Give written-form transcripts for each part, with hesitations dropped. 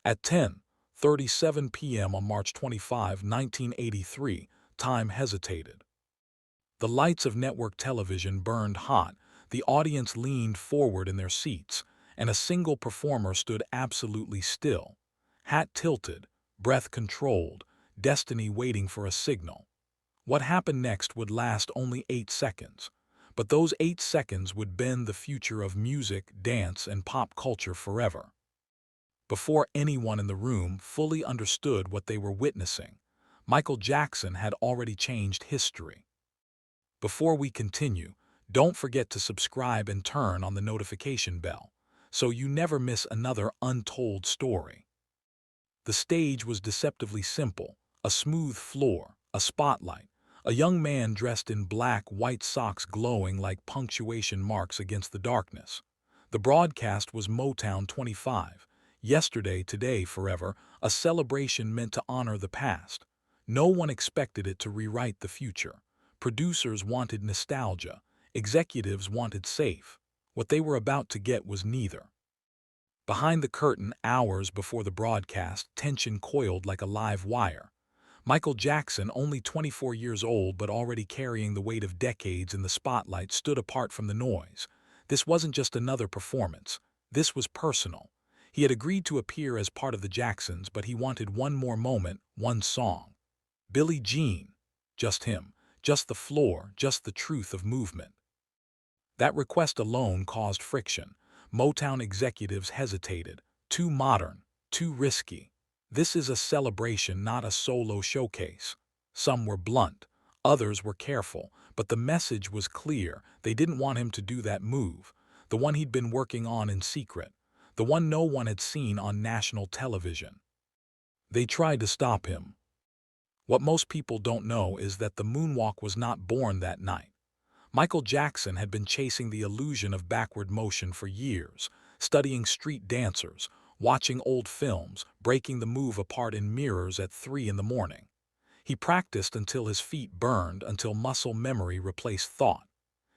At 10:37 p.m. on March 25, 1983, time hesitated. The lights of network television burned hot, the audience leaned forward in their seats, and a single performer stood absolutely still, hat tilted, breath controlled, destiny waiting for a signal. What happened next would last only 8 seconds, but those 8 seconds would bend the future of music, dance, and pop culture forever. Before anyone in the room fully understood what they were witnessing, Michael Jackson had already changed history. Before we continue, don't forget to subscribe and turn on the notification bell, so you never miss another untold story. The stage was deceptively simple: a smooth floor, a spotlight, a young man dressed in black, white socks glowing like punctuation marks against the darkness. The broadcast was Motown 25, yesterday, today, forever, a celebration meant to honor the past. No one expected it to rewrite the future. Producers wanted nostalgia, executives wanted safe. What they were about to get was neither. Behind the curtain, hours before the broadcast, tension coiled like a live wire. Michael Jackson, only 24 years old but already carrying the weight of decades in the spotlight, stood apart from the noise. This wasn't just another performance. This was personal. He had agreed to appear as part of the Jacksons, but he wanted one more moment, one song. Billie Jean. Just him. Just the floor. Just the truth of movement. That request alone caused friction. Motown executives hesitated. Too modern, too risky. This is a celebration, not a solo showcase. Some were blunt, others were careful, but the message was clear. They didn't want him to do that move, the one he'd been working on in secret, the one no one had seen on national television. They tried to stop him. What most people don't know is that the moonwalk was not born that night. Michael Jackson had been chasing the illusion of backward motion for years, studying street dancers, watching old films, breaking the move apart in mirrors at 3 in the morning. He practiced until his feet burned, until muscle memory replaced thought.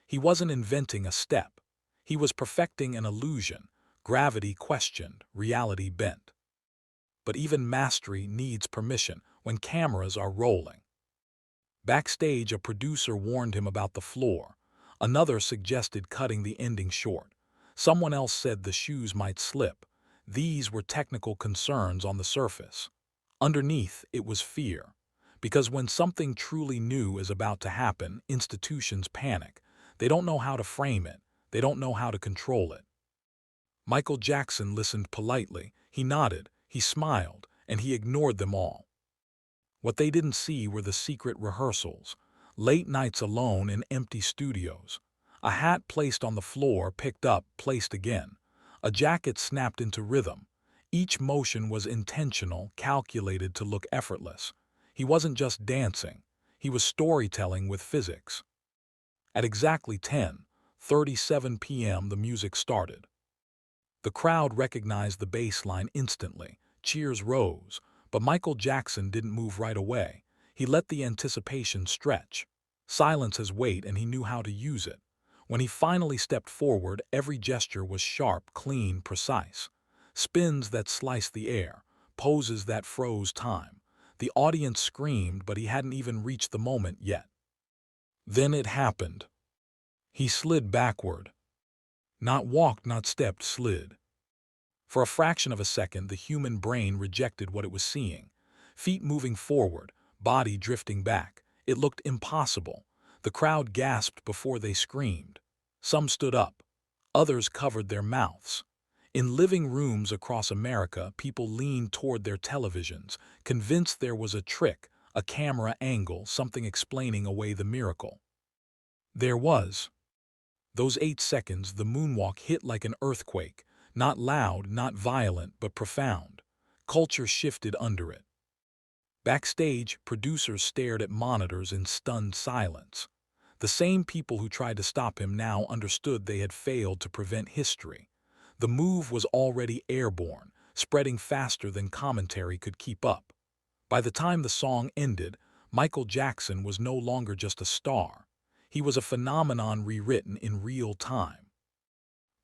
He wasn't inventing a step. He was perfecting an illusion. Gravity questioned, reality bent. But even mastery needs permission when cameras are rolling. Backstage, a producer warned him about the floor. Another suggested cutting the ending short. Someone else said the shoes might slip. These were technical concerns on the surface. Underneath, it was fear. Because when something truly new is about to happen, institutions panic. They don't know how to frame it. They don't know how to control it. Michael Jackson listened politely. He nodded, he smiled, and he ignored them all. What they didn't see were the secret rehearsals, late nights alone in empty studios, a hat placed on the floor, picked up, placed again, a jacket snapped into rhythm. Each motion was intentional, calculated to look effortless. He wasn't just dancing, he was storytelling with physics. At exactly 10:37 p.m. the music started. The crowd recognized the bass line instantly. Cheers rose. But Michael Jackson didn't move right away. He let the anticipation stretch. Silence has weight, and he knew how to use it. When he finally stepped forward, every gesture was sharp, clean, precise. Spins that sliced the air, poses that froze time. The audience screamed, but he hadn't even reached the moment yet. Then it happened. He slid backward. Not walked, not stepped, slid. For a fraction of a second, the human brain rejected what it was seeing. Feet moving forward, body drifting back. It looked impossible. The crowd gasped before they screamed. Some stood up. Others covered their mouths. In living rooms across America, people leaned toward their televisions, convinced there was a trick, a camera angle, something explaining away the miracle. There was. Those 8 seconds, the moonwalk hit like an earthquake. Not loud, not violent, but profound. Culture shifted under it. Backstage, producers stared at monitors in stunned silence. The same people who tried to stop him now understood they had failed to prevent history. The move was already airborne, spreading faster than commentary could keep up. By the time the song ended, Michael Jackson was no longer just a star. He was a phenomenon rewritten in real time.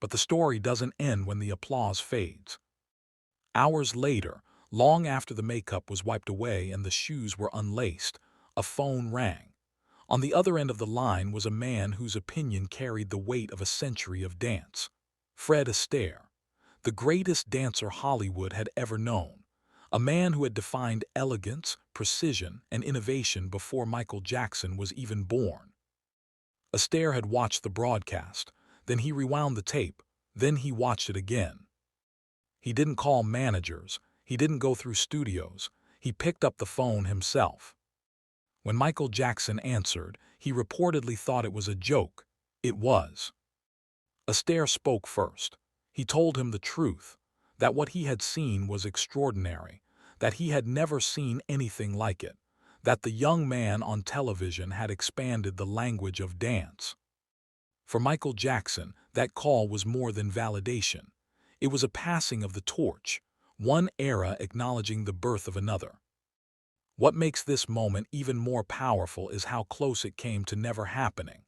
But the story doesn't end when the applause fades. Hours later, long after the makeup was wiped away and the shoes were unlaced, a phone rang. On the other end of the line was a man whose opinion carried the weight of a century of dance. Fred Astaire, the greatest dancer Hollywood had ever known. A man who had defined elegance, precision, and innovation before Michael Jackson was even born. Astaire had watched the broadcast, then he rewound the tape, then he watched it again. He didn't call managers, he didn't go through studios, he picked up the phone himself. When Michael Jackson answered, he reportedly thought it was a joke. It was. Astaire spoke first. He told him the truth, that what he had seen was extraordinary, that he had never seen anything like it, that the young man on television had expanded the language of dance. For Michael Jackson, that call was more than validation. It was a passing of the torch, one era acknowledging the birth of another. What makes this moment even more powerful is how close it came to never happening.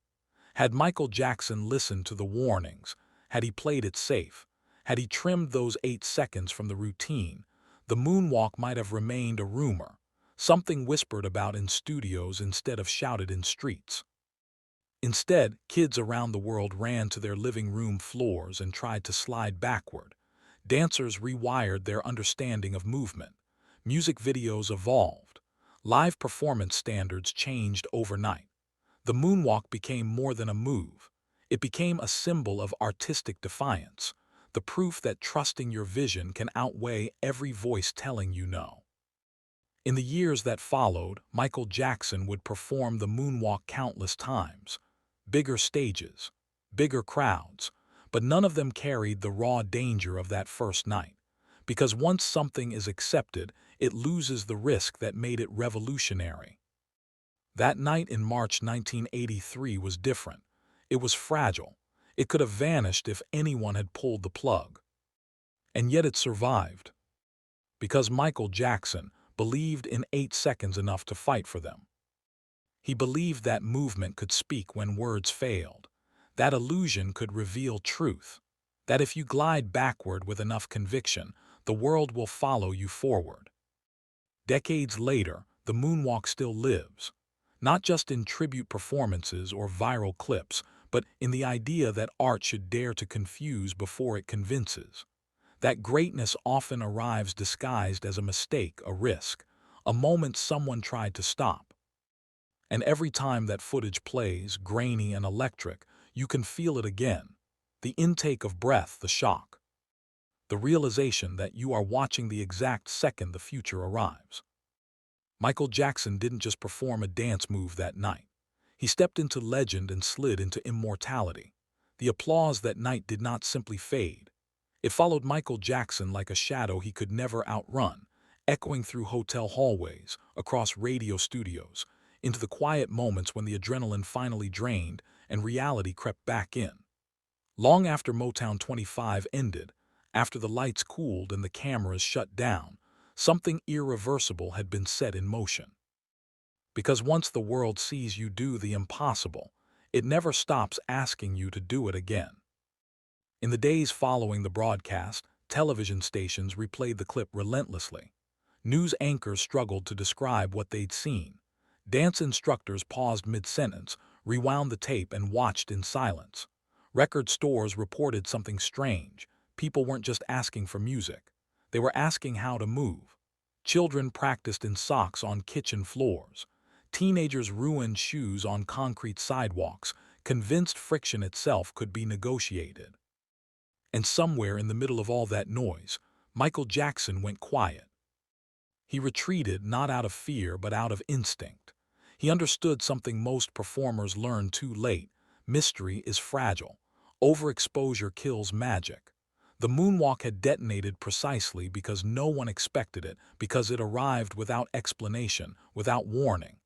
Had Michael Jackson listened to the warnings, had he played it safe, had he trimmed those 8 seconds from the routine, the moonwalk might have remained a rumor, something whispered about in studios instead of shouted in streets. Instead, kids around the world ran to their living room floors and tried to slide backward. Dancers rewired their understanding of movement. Music videos evolved. Live performance standards changed overnight. The moonwalk became more than a move. It became a symbol of artistic defiance, the proof that trusting your vision can outweigh every voice telling you no. In the years that followed, Michael Jackson would perform the moonwalk countless times. Bigger stages, bigger crowds, but none of them carried the raw danger of that first night. Because once something is accepted, it loses the risk that made it revolutionary. That night in March 1983 was different. It was fragile. It could have vanished if anyone had pulled the plug. And yet it survived. Because Michael Jackson believed in 8 seconds enough to fight for them. He believed that movement could speak when words failed, that illusion could reveal truth, that if you glide backward with enough conviction, the world will follow you forward. Decades later, the moonwalk still lives, not just in tribute performances or viral clips, but in the idea that art should dare to confuse before it convinces. That greatness often arrives disguised as a mistake, a risk, a moment someone tried to stop. And every time that footage plays, grainy and electric, you can feel it again. The intake of breath, the shock. The realization that you are watching the exact second the future arrives. Michael Jackson didn't just perform a dance move that night. He stepped into legend and slid into immortality. The applause that night did not simply fade. It followed Michael Jackson like a shadow he could never outrun, echoing through hotel hallways, across radio studios, into the quiet moments when the adrenaline finally drained and reality crept back in. Long after Motown 25 ended, after the lights cooled and the cameras shut down, something irreversible had been set in motion. Because once the world sees you do the impossible, it never stops asking you to do it again. In the days following the broadcast, television stations replayed the clip relentlessly. News anchors struggled to describe what they'd seen. Dance instructors paused mid-sentence, rewound the tape, and watched in silence. Record stores reported something strange. People weren't just asking for music. They were asking how to move. Children practiced in socks on kitchen floors. Teenagers ruined shoes on concrete sidewalks, convinced friction itself could be negotiated. And somewhere in the middle of all that noise, Michael Jackson went quiet. He retreated not out of fear but out of instinct. He understood something most performers learn too late. Mystery is fragile. Overexposure kills magic. The moonwalk had detonated precisely because no one expected it, because it arrived without explanation, without warning.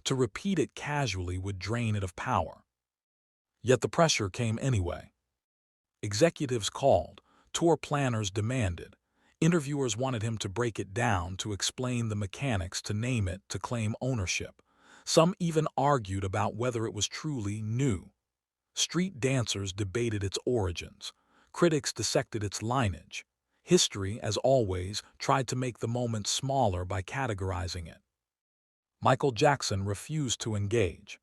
To repeat it casually would drain it of power. Yet the pressure came anyway. Executives called, tour planners demanded. Interviewers wanted him to break it down, to explain the mechanics, to name it, to claim ownership. Some even argued about whether it was truly new. Street dancers debated its origins. Critics dissected its lineage. History, as always, tried to make the moment smaller by categorizing it. Michael Jackson refused to engage.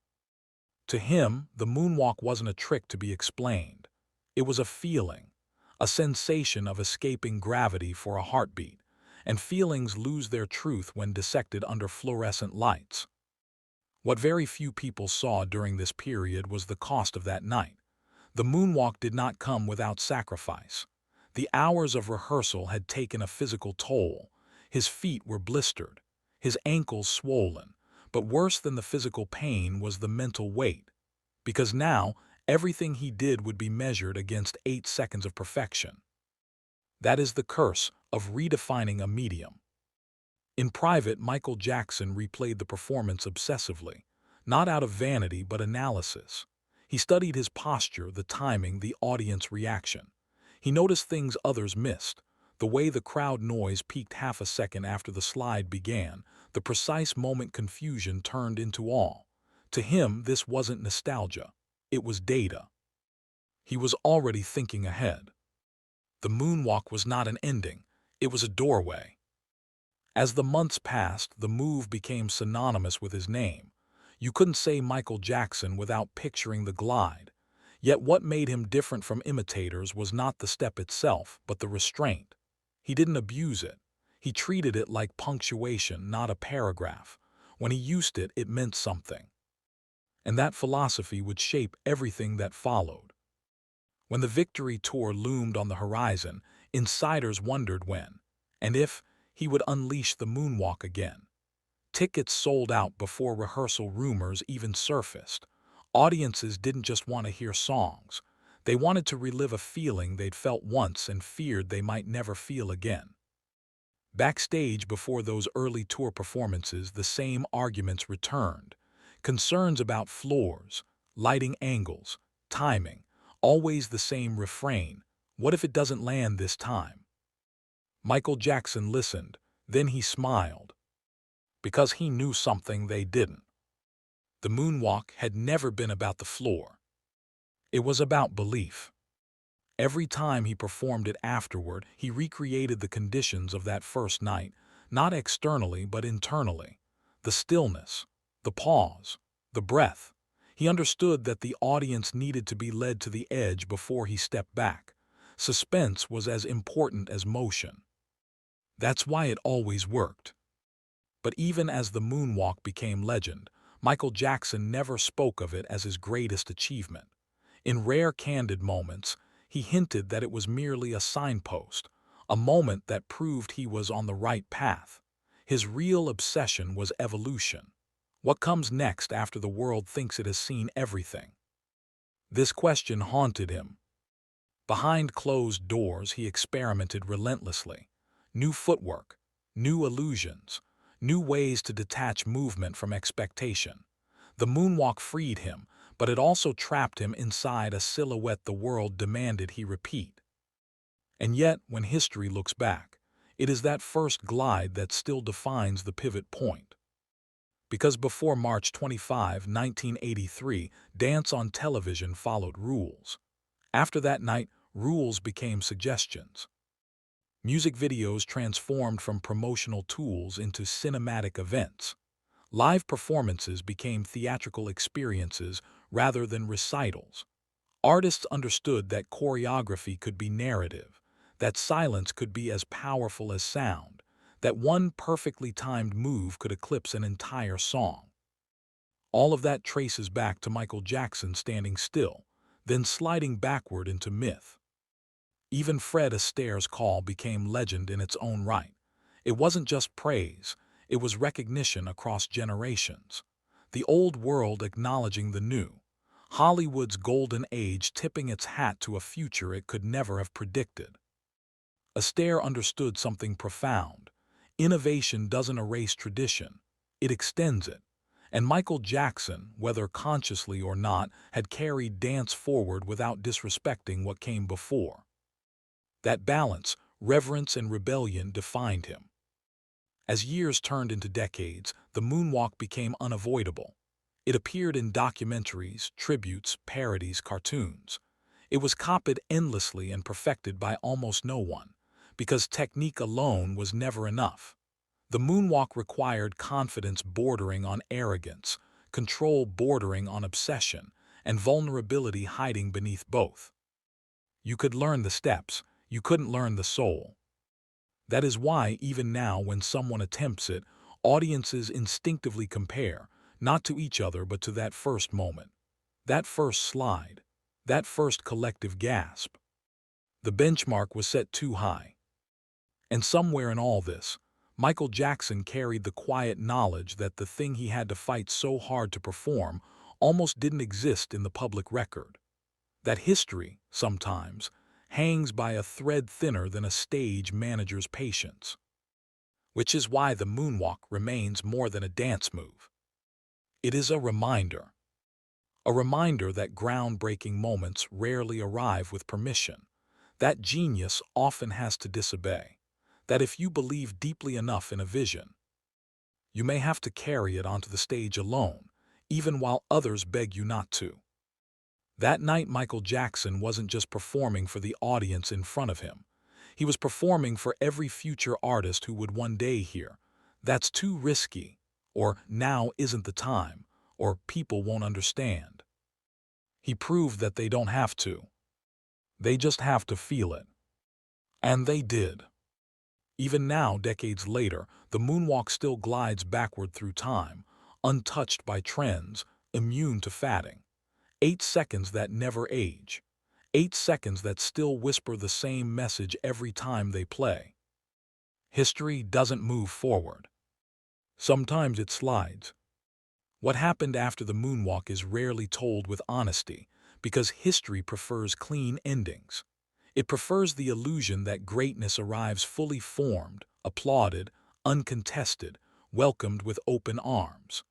To him, the moonwalk wasn't a trick to be explained. It was a feeling, a sensation of escaping gravity for a heartbeat, and feelings lose their truth when dissected under fluorescent lights. What very few people saw during this period was the cost of that night. The moonwalk did not come without sacrifice. The hours of rehearsal had taken a physical toll. His feet were blistered, his ankles swollen, but worse than the physical pain was the mental weight, because now everything he did would be measured against 8 seconds of perfection. That is the curse of redefining a medium. In private, Michael Jackson replayed the performance obsessively, not out of vanity but analysis. He studied his posture, the timing, the audience reaction. He noticed things others missed, the way the crowd noise peaked half a second after the slide began, the precise moment confusion turned into awe. To him, this wasn't nostalgia. It was data. He was already thinking ahead. The moonwalk was not an ending. It was a doorway. As the months passed, the move became synonymous with his name. You couldn't say Michael Jackson without picturing the glide. Yet what made him different from imitators was not the step itself, but the restraint. He didn't abuse it. He treated it like punctuation, not a paragraph. When he used it, it meant something. And that philosophy would shape everything that followed. When the victory tour loomed on the horizon, insiders wondered when, and if, he would unleash the moonwalk again. Tickets sold out before rehearsal rumors even surfaced. Audiences didn't just want to hear songs. They wanted to relive a feeling they'd felt once and feared they might never feel again. Backstage before those early tour performances, the same arguments returned. Concerns about floors, lighting angles, timing, always the same refrain. What if it doesn't land this time? Michael Jackson listened, then he smiled. Because he knew something they didn't. The moonwalk had never been about the floor. It was about belief. Every time he performed it afterward, he recreated the conditions of that first night, not externally but internally. The stillness, the pause, the breath. He understood that the audience needed to be led to the edge before he stepped back. Suspense was as important as motion. That's why it always worked. But even as the moonwalk became legend, Michael Jackson never spoke of it as his greatest achievement. In rare candid moments, he hinted that it was merely a signpost, a moment that proved he was on the right path. His real obsession was evolution. What comes next after the world thinks it has seen everything? This question haunted him. Behind closed doors, he experimented relentlessly. New footwork, new illusions, new ways to detach movement from expectation. The moonwalk freed him, but it also trapped him inside a silhouette the world demanded he repeat. And yet, when history looks back, it is that first glide that still defines the pivot point. Because before March 25, 1983, dance on television followed rules. After that night, rules became suggestions. Music videos transformed from promotional tools into cinematic events. Live performances became theatrical experiences rather than recitals. Artists understood that choreography could be narrative, that silence could be as powerful as sound, that one perfectly timed move could eclipse an entire song. All of that traces back to Michael Jackson standing still, then sliding backward into myth. Even Fred Astaire's call became legend in its own right. It wasn't just praise, it was recognition across generations. The old world acknowledging the new. Hollywood's golden age tipping its hat to a future it could never have predicted. Astaire understood something profound. Innovation doesn't erase tradition, it extends it. And Michael Jackson, whether consciously or not, had carried dance forward without disrespecting what came before. That balance, reverence and rebellion defined him. As years turned into decades, the moonwalk became unavoidable. It appeared in documentaries, tributes, parodies, cartoons. It was copied endlessly and perfected by almost no one. because technique alone was never enough. The moonwalk required confidence bordering on arrogance, control bordering on obsession, and vulnerability hiding beneath both. You could learn the steps, you couldn't learn the soul. That is why, even now, when someone attempts it, audiences instinctively compare, not to each other but to that first moment, that first slide, that first collective gasp. The benchmark was set too high. And somewhere in all this, Michael Jackson carried the quiet knowledge that the thing he had to fight so hard to perform almost didn't exist in the public record. That history, sometimes, hangs by a thread thinner than a stage manager's patience. Which is why the moonwalk remains more than a dance move. It is a reminder. A reminder that groundbreaking moments rarely arrive with permission, that genius often has to disobey, that if you believe deeply enough in a vision, you may have to carry it onto the stage alone, even while others beg you not to. That night, Michael Jackson wasn't just performing for the audience in front of him. He was performing for every future artist who would one day hear, "That's too risky," or "Now isn't the time," or "People won't understand." He proved that they don't have to. They just have to feel it. And they did. Even now, decades later, the moonwalk still glides backward through time, untouched by trends, immune to fatting. 8 seconds that never age. 8 seconds that still whisper the same message every time they play. History doesn't move forward. Sometimes it slides. What happened after the moonwalk is rarely told with honesty, because history prefers clean endings. It prefers the illusion that greatness arrives fully formed, applauded, uncontested, welcomed with open arms.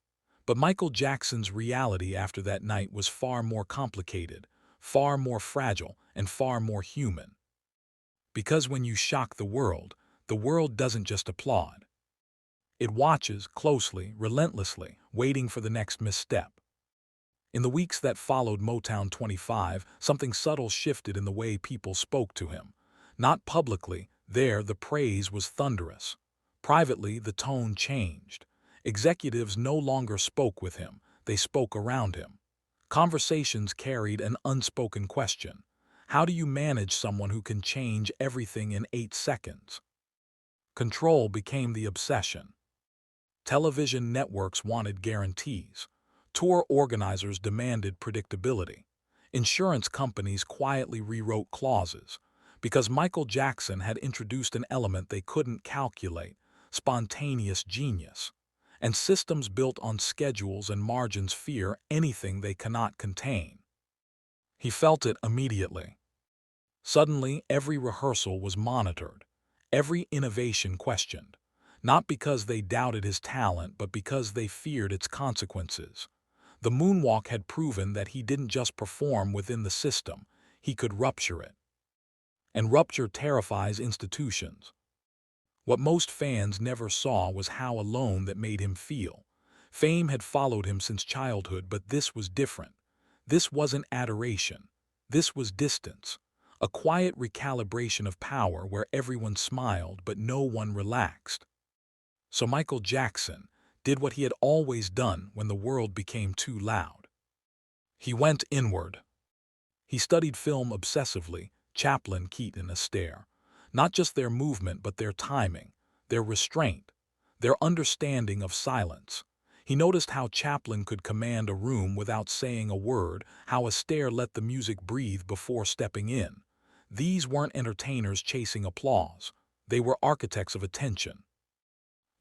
But Michael Jackson's reality after that night was far more complicated, far more fragile, and far more human. Because when you shock the world doesn't just applaud. It watches closely, relentlessly, waiting for the next misstep. In the weeks that followed Motown 25, something subtle shifted in the way people spoke to him. Not publicly, there the praise was thunderous. Privately, the tone changed. Executives no longer spoke with him, they spoke around him. Conversations carried an unspoken question. How do you manage someone who can change everything in 8 seconds? Control became the obsession. Television networks wanted guarantees. Tour organizers demanded predictability. Insurance companies quietly rewrote clauses. Because Michael Jackson had introduced an element they couldn't calculate, spontaneous genius. And systems built on schedules and margins fear anything they cannot contain. He felt it immediately. Suddenly, every rehearsal was monitored, every innovation questioned, not because they doubted his talent, but because they feared its consequences. The moonwalk had proven that he didn't just perform within the system, he could rupture it. And rupture terrifies institutions. What most fans never saw was how alone that made him feel. Fame had followed him since childhood, but this was different. This wasn't adoration. This was distance. A quiet recalibration of power where everyone smiled but no one relaxed. So Michael Jackson did what he had always done when the world became too loud. He went inward. He studied film obsessively, Chaplin, Keaton, Astaire. Not just their movement, but their timing, their restraint, their understanding of silence. He noticed how Chaplin could command a room without saying a word, how Astaire let the music breathe before stepping in. These weren't entertainers chasing applause. They were architects of attention.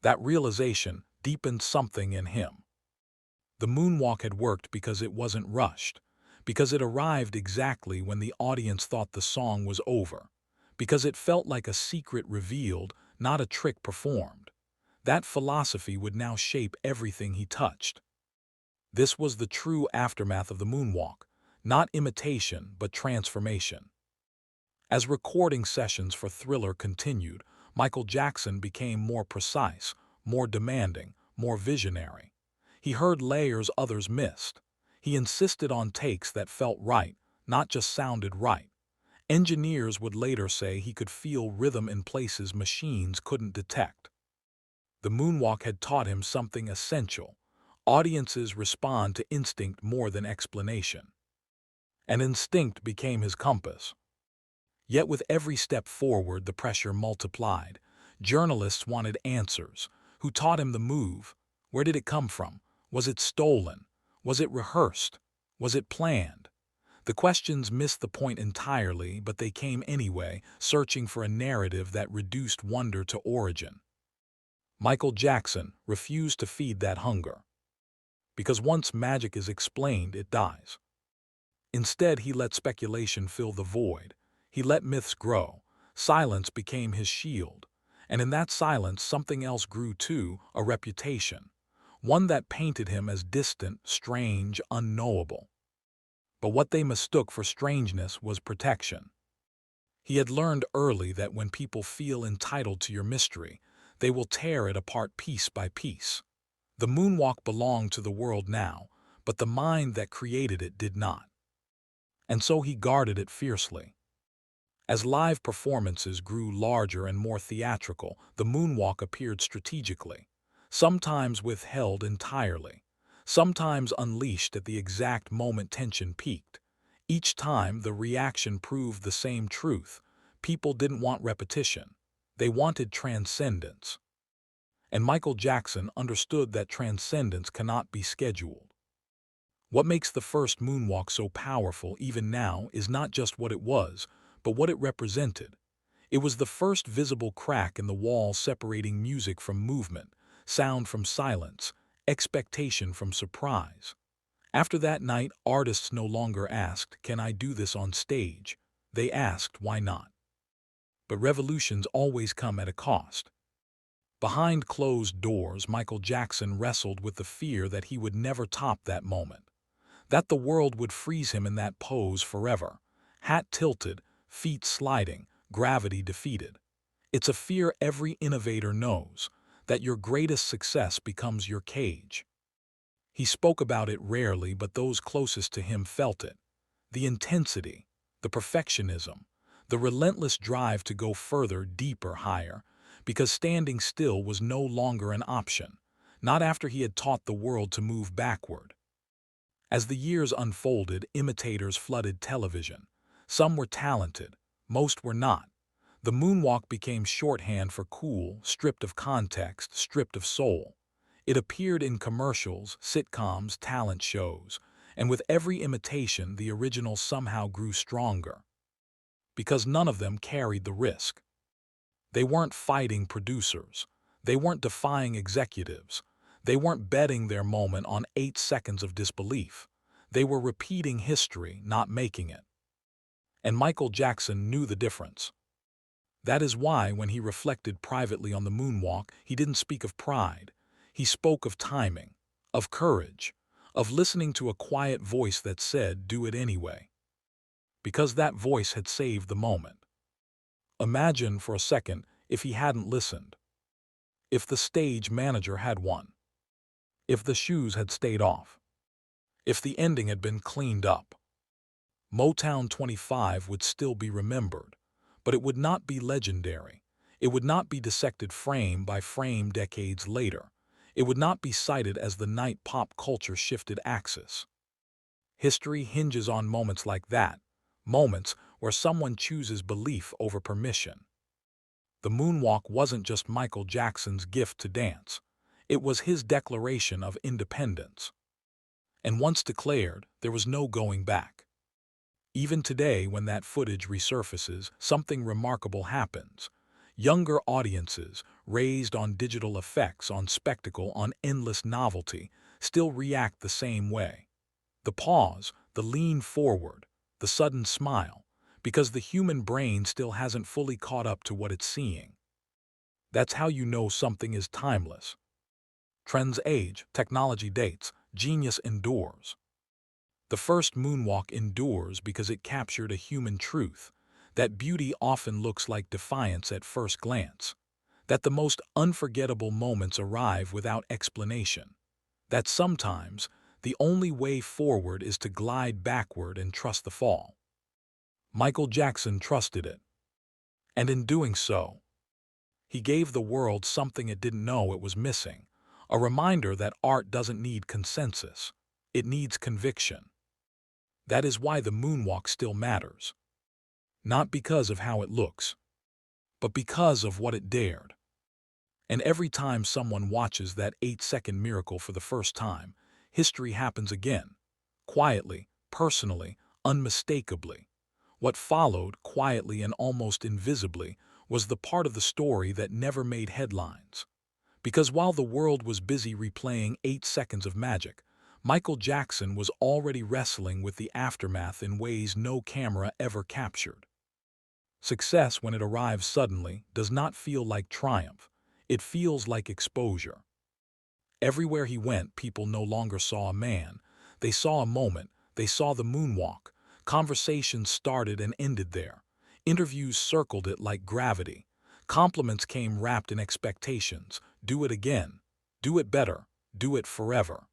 That realization deepened something in him. The moonwalk had worked because it wasn't rushed, because it arrived exactly when the audience thought the song was over, because it felt like a secret revealed, not a trick performed. That philosophy would now shape everything he touched. This was the true aftermath of the moonwalk, not imitation but transformation. As recording sessions for Thriller continued, Michael Jackson became more precise, more demanding, more visionary. He heard layers others missed. He insisted on takes that felt right, not just sounded right. Engineers would later say he could feel rhythm in places machines couldn't detect. The moonwalk had taught him something essential. Audiences respond to instinct more than explanation. And instinct became his compass. Yet with every step forward, the pressure multiplied. Journalists wanted answers. Who taught him the move? Where did it come from? Was it stolen? Was it rehearsed? Was it planned? The questions missed the point entirely, but they came anyway, searching for a narrative that reduced wonder to origin. Michael Jackson refused to feed that hunger. Because once magic is explained, it dies. Instead, he let speculation fill the void. He let myths grow. Silence became his shield. And in that silence, something else grew too, a reputation. One that painted him as distant, strange, unknowable. But what they mistook for strangeness was protection. He had learned early that when people feel entitled to your mystery, they will tear it apart piece by piece. The moonwalk belonged to the world now, but the mind that created it did not. And so he guarded it fiercely. As live performances grew larger and more theatrical, the moonwalk appeared strategically, sometimes withheld entirely, sometimes unleashed at the exact moment tension peaked. Each time, the reaction proved the same truth. People didn't want repetition. They wanted transcendence. And Michael Jackson understood that transcendence cannot be scheduled. What makes the first moonwalk so powerful even now is not just what it was, but what it represented. It was the first visible crack in the wall separating music from movement, sound from silence, expectation from surprise. After that night, artists no longer asked, "Can I do this on stage?" They asked, "Why not?" But revolutions always come at a cost. Behind closed doors, Michael Jackson wrestled with the fear that he would never top that moment, that the world would freeze him in that pose forever, hat tilted, feet sliding, gravity defeated. It's a fear every innovator knows, that your greatest success becomes your cage. He spoke about it rarely, but those closest to him felt it. The intensity, the perfectionism, the relentless drive to go further, deeper, higher, because standing still was no longer an option, not after he had taught the world to move backward. As the years unfolded, imitators flooded television. Some were talented, most were not. The moonwalk became shorthand for cool, stripped of context, stripped of soul. It appeared in commercials, sitcoms, talent shows, and with every imitation, the original somehow grew stronger. Because none of them carried the risk. They weren't fighting producers. They weren't defying executives. They weren't betting their moment on 8 seconds of disbelief. They were repeating history, not making it. And Michael Jackson knew the difference. That is why, when he reflected privately on the moonwalk, he didn't speak of pride. He spoke of timing, of courage, of listening to a quiet voice that said, "Do it anyway." Because that voice had saved the moment. Imagine for a second if he hadn't listened. If the stage manager had won. If the shoes had stayed off. If the ending had been cleaned up. Motown 25 would still be remembered, but it would not be legendary. It would not be dissected frame by frame decades later. It would not be cited as the night pop culture shifted axis. History hinges on moments like that, moments where someone chooses belief over permission. The moonwalk wasn't just Michael Jackson's gift to dance. It was his declaration of independence. And once declared, there was no going back. Even today, when that footage resurfaces, something remarkable happens. Younger audiences, raised on digital effects, on spectacle, on endless novelty, still react the same way. The pause, the lean forward, the sudden smile, because the human brain still hasn't fully caught up to what it's seeing. That's how you know something is timeless. Trends age, technology dates, genius endures. The first moonwalk endures because it captured a human truth, that beauty often looks like defiance at first glance, that the most unforgettable moments arrive without explanation, that sometimes the only way forward is to glide backward and trust the fall. Michael Jackson trusted it. And in doing so, he gave the world something it didn't know it was missing, a reminder that art doesn't need consensus, it needs conviction. That is why the moonwalk still matters. Not because of how it looks, but because of what it dared. And every time someone watches that 8-second miracle for the first time, history happens again. Quietly, personally, unmistakably. What followed, quietly and almost invisibly, was the part of the story that never made headlines. Because while the world was busy replaying 8 seconds of magic, Michael Jackson was already wrestling with the aftermath in ways no camera ever captured. Success, when it arrives suddenly, does not feel like triumph. It feels like exposure. Everywhere he went, people no longer saw a man. They saw a moment. They saw the moonwalk. Conversations started and ended there. Interviews circled it like gravity. Compliments came wrapped in expectations. Do it again. Do it better. Do it forever.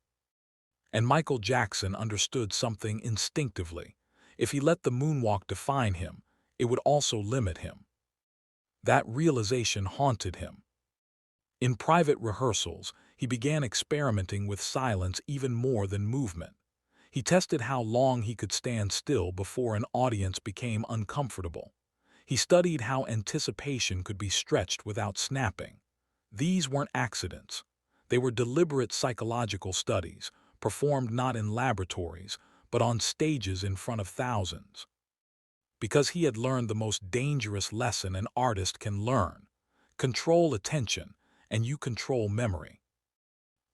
And Michael Jackson understood something instinctively. If he let the moonwalk define him, it would also limit him. That realization haunted him. In private rehearsals, he began experimenting with silence even more than movement. He tested how long he could stand still before an audience became uncomfortable. He studied how anticipation could be stretched without snapping. These weren't accidents. They were deliberate psychological studies, performed not in laboratories, but on stages in front of thousands. Because he had learned the most dangerous lesson an artist can learn. Control attention, and you control memory.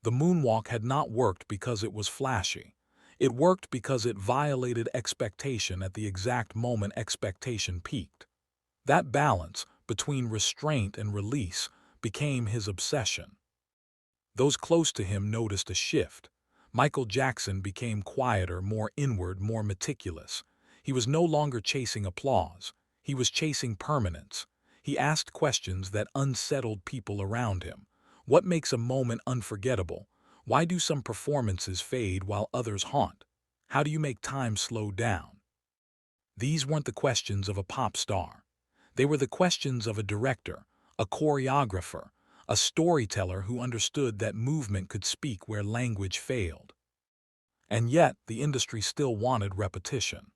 The moonwalk had not worked because it was flashy. It worked because it violated expectation at the exact moment expectation peaked. That balance between restraint and release became his obsession. Those close to him noticed a shift. Michael Jackson became quieter, more inward, more meticulous. He was no longer chasing applause. He was chasing permanence. He asked questions that unsettled people around him. What makes a moment unforgettable? Why do some performances fade while others haunt? How do you make time slow down? These weren't the questions of a pop star. They were the questions of a director, a choreographer, a storyteller who understood that movement could speak where language failed. And yet, the industry still wanted repetition.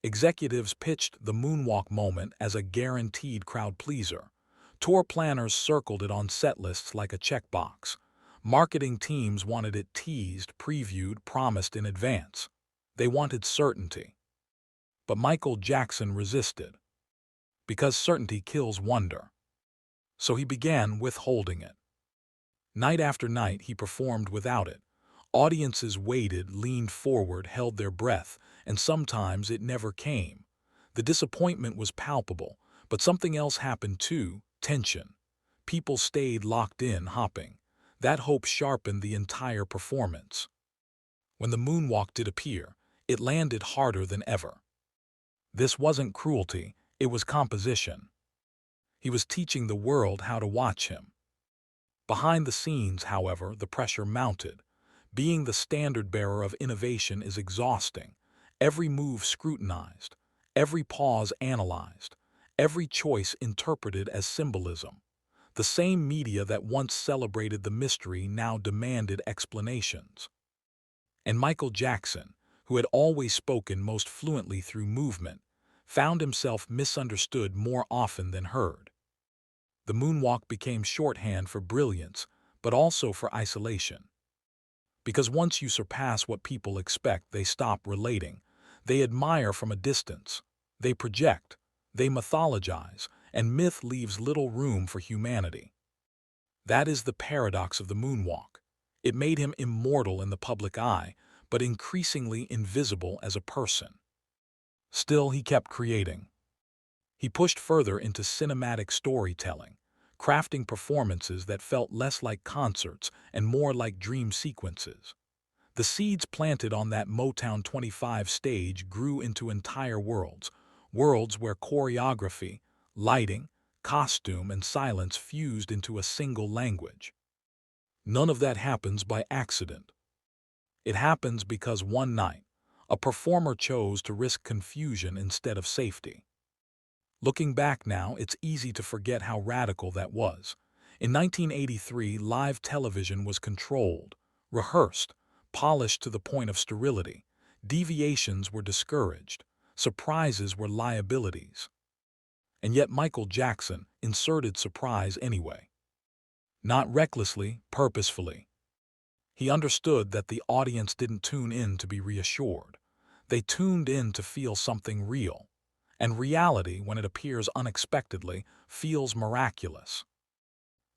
Executives pitched the moonwalk moment as a guaranteed crowd pleaser. Tour planners circled it on set lists like a checkbox. Marketing teams wanted it teased, previewed, promised in advance. They wanted certainty. But Michael Jackson resisted. Because certainty kills wonder. So he began withholding it. Night after night, he performed without it. Audiences waited, leaned forward, held their breath, and sometimes it never came. The disappointment was palpable, but something else happened too: tension. People stayed locked in, hopping. That hope sharpened the entire performance. When the moonwalk did appear, it landed harder than ever. This wasn't cruelty, it was composition. He was teaching the world how to watch him. Behind the scenes, however, the pressure mounted. Being the standard-bearer of innovation is exhausting. Every move scrutinized, every pause analyzed, every choice interpreted as symbolism. The same media that once celebrated the mystery now demanded explanations. And Michael Jackson, who had always spoken most fluently through movement, found himself misunderstood more often than heard. The moonwalk became shorthand for brilliance, but also for isolation. Because once you surpass what people expect, they stop relating. They admire from a distance. They project. They mythologize, and myth leaves little room for humanity. That is the paradox of the moonwalk. It made him immortal in the public eye, but increasingly invisible as a person. Still, he kept creating. He pushed further into cinematic storytelling, crafting performances that felt less like concerts and more like dream sequences. The seeds planted on that Motown 25 stage grew into entire worlds, worlds where choreography, lighting, costume, and silence fused into a single language. None of that happens by accident. It happens because one night, A performer chose to risk confusion instead of safety. Looking back now, it's easy to forget how radical that was. In 1983, live television was controlled, rehearsed, polished to the point of sterility. Deviations were discouraged. Surprises were liabilities. And yet Michael Jackson inserted surprise anyway. Not recklessly, purposefully. He understood that the audience didn't tune in to be reassured. They tuned in to feel something real. And reality, when it appears unexpectedly, feels miraculous.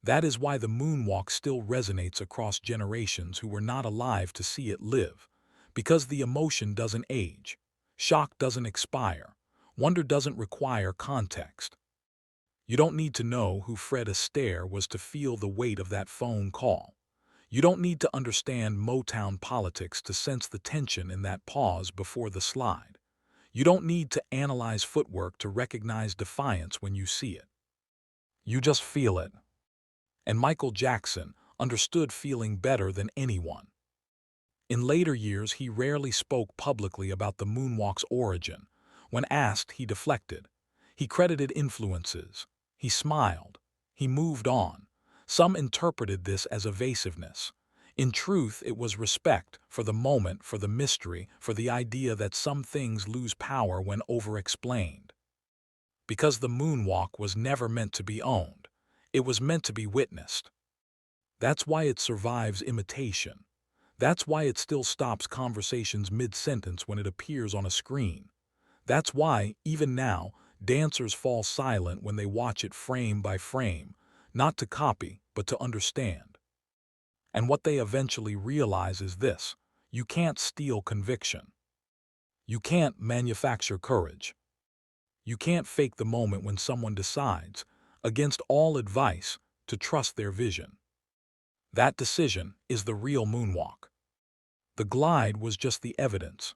That is why the moonwalk still resonates across generations who were not alive to see it live. Because the emotion doesn't age. Shock doesn't expire. Wonder doesn't require context. You don't need to know who Fred Astaire was to feel the weight of that phone call. You don't need to understand Motown politics to sense the tension in that pause before the slide. You don't need to analyze footwork to recognize defiance when you see it. You just feel it. And Michael Jackson understood feeling better than anyone. In later years, he rarely spoke publicly about the moonwalk's origin. When asked, he deflected. He credited influences. He smiled. He moved on. Some interpreted this as evasiveness. In truth, it was respect for the moment, for the mystery, for the idea that some things lose power when over-explained. Because the moonwalk was never meant to be owned. It was meant to be witnessed. That's why it survives imitation. That's why it still stops conversations mid-sentence when it appears on a screen. That's why, even now, dancers fall silent when they watch it frame by frame, not to copy, but to understand. And what they eventually realize is this: you can't steal conviction. You can't manufacture courage. You can't fake the moment when someone decides, against all advice, to trust their vision. That decision is the real moonwalk. The glide was just the evidence.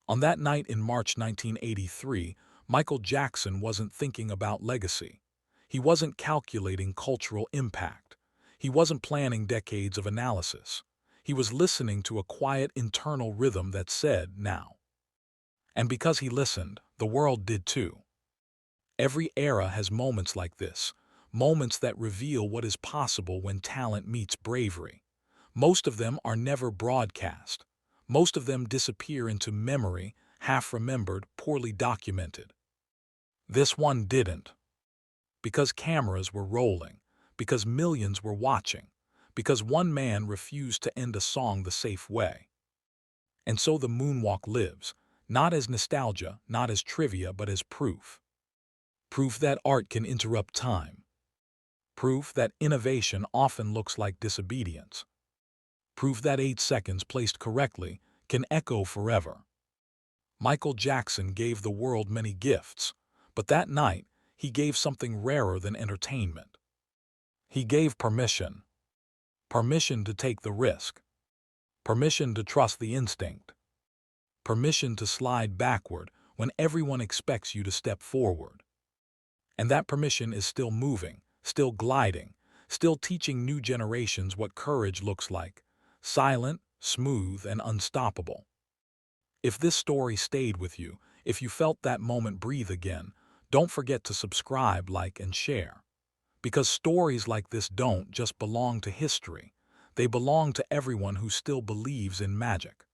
On that night in March 1983, Michael Jackson wasn't thinking about legacy. He wasn't calculating cultural impact. He wasn't planning decades of analysis. He was listening to a quiet internal rhythm that said, now. And because he listened, the world did too. Every era has moments like this, moments that reveal what is possible when talent meets bravery. Most of them are never broadcast. Most of them disappear into memory, half-remembered, poorly documented. This one didn't. Because cameras were rolling, because millions were watching, because one man refused to end a song the safe way. And so the moonwalk lives, not as nostalgia, not as trivia, but as proof. Proof that art can interrupt time. Proof that innovation often looks like disobedience. Proof that 8 seconds placed correctly can echo forever. Michael Jackson gave the world many gifts, but that night he gave something rarer than entertainment. He gave permission. Permission to take the risk. Permission to trust the instinct. Permission to slide backward when everyone expects you to step forward. And that permission is still moving, still gliding, still teaching new generations what courage looks like: silent, smooth, and unstoppable. If this story stayed with you, if you felt that moment breathe again, don't forget to subscribe, like, and share. Because stories like this don't just belong to history. They belong to everyone who still believes in magic.